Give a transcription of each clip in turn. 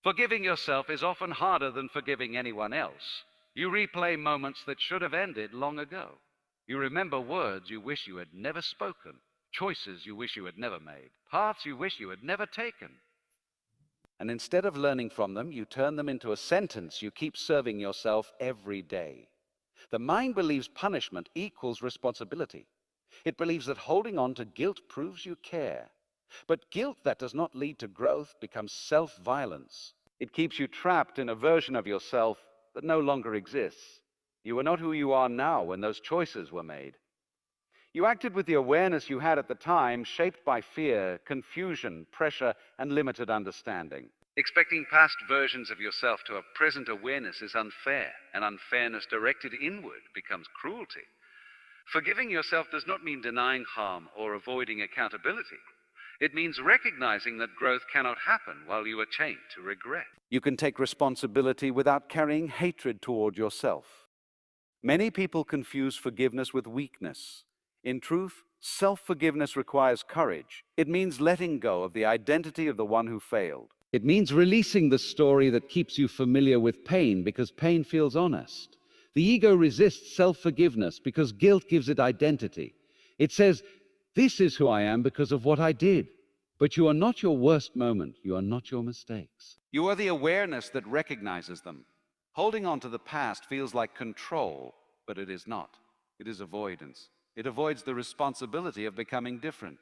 Forgiving yourself is often harder than forgiving anyone else. You replay moments that should have ended long ago. You remember words you wish you had never spoken, choices you wish you had never made, paths you wish you had never taken. And instead of learning from them, you turn them into a sentence you keep serving yourself every day. The mind believes punishment equals responsibility. It believes that holding on to guilt proves you care. But guilt that does not lead to growth becomes self-violence. It keeps you trapped in a version of yourself that no longer exists. You are not who you are now when those choices were made. You acted with the awareness you had at the time, shaped by fear, confusion, pressure, and limited understanding. Expecting past versions of yourself to have present awareness is unfair, and unfairness directed inward becomes cruelty. Forgiving yourself does not mean denying harm or avoiding accountability. It means recognizing that growth cannot happen while you are chained to regret. You can take responsibility without carrying hatred toward yourself. Many people confuse forgiveness with weakness. In truth, self-forgiveness requires courage. It means letting go of the identity of the one who failed. It means releasing the story that keeps you familiar with pain because pain feels honest. The ego resists self-forgiveness because guilt gives it identity. It says, "This is who I am because of what I did." But you are not your worst moment. You are not your mistakes. You are the awareness that recognizes them. Holding on to the past feels like control, but it is not. It is avoidance. It avoids the responsibility of becoming different.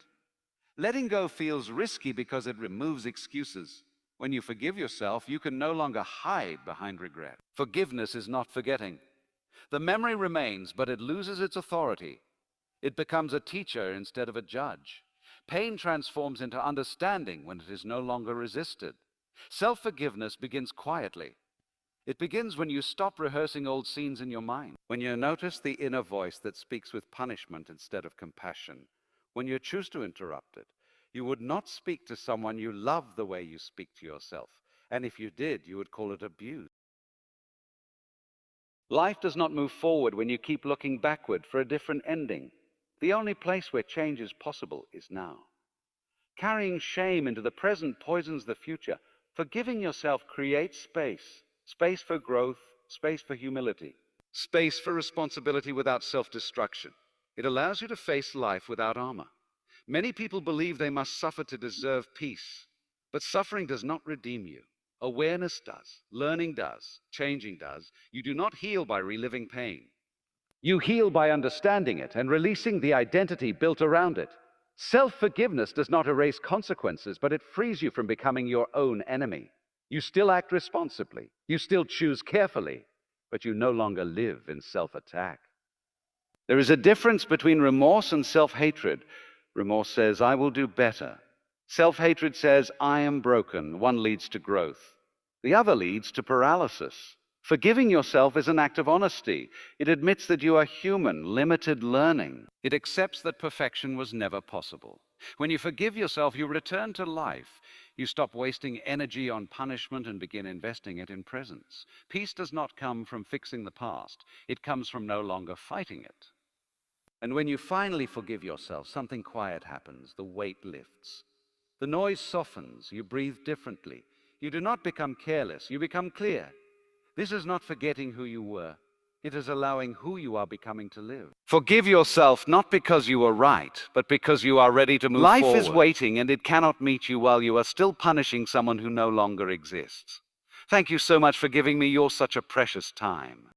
Letting go feels risky because it removes excuses. When you forgive yourself, you can no longer hide behind regret. Forgiveness is not forgetting. The memory remains, but it loses its authority. It becomes a teacher instead of a judge. Pain transforms into understanding when it is no longer resisted. Self-forgiveness begins quietly. It begins when you stop rehearsing old scenes in your mind, when you notice the inner voice that speaks with punishment instead of compassion, when you choose to interrupt it. You would not speak to someone you love the way you speak to yourself, and if you did, you would call it abuse. Life does not move forward when you keep looking backward for a different ending. The only place where change is possible is now. Carrying shame into the present poisons the future. Forgiving yourself creates space. Space for growth, space for humility, space for responsibility without self-destruction. It allows you to face life without armor. Many people believe they must suffer to deserve peace, but suffering does not redeem you. Awareness does, learning does, changing does. You do not heal by reliving pain. You heal by understanding it and releasing the identity built around it. Self-forgiveness does not erase consequences, but it frees you from becoming your own enemy. You still act responsibly. You still choose carefully, but you no longer live in self-attack. There is a difference between remorse and self-hatred. Remorse says, "I will do better." Self-hatred says, "I am broken." One leads to growth. The other leads to paralysis. Forgiving yourself is an act of honesty. It admits that you are human, limited learning. It accepts that perfection was never possible. When you forgive yourself, you return to life. You stop wasting energy on punishment and begin investing it in presence. Peace does not come from fixing the past. It comes from no longer fighting it. And when you finally forgive yourself, something quiet happens. The weight lifts. The noise softens. You breathe differently. You do not become careless. You become clear. This is not forgetting who you were. It is allowing who you are becoming to live. Forgive yourself not because you are right, but because you are ready to move forward. Life is waiting, and it cannot meet you while you are still punishing someone who no longer exists. Thank you so much for giving me your such a precious time.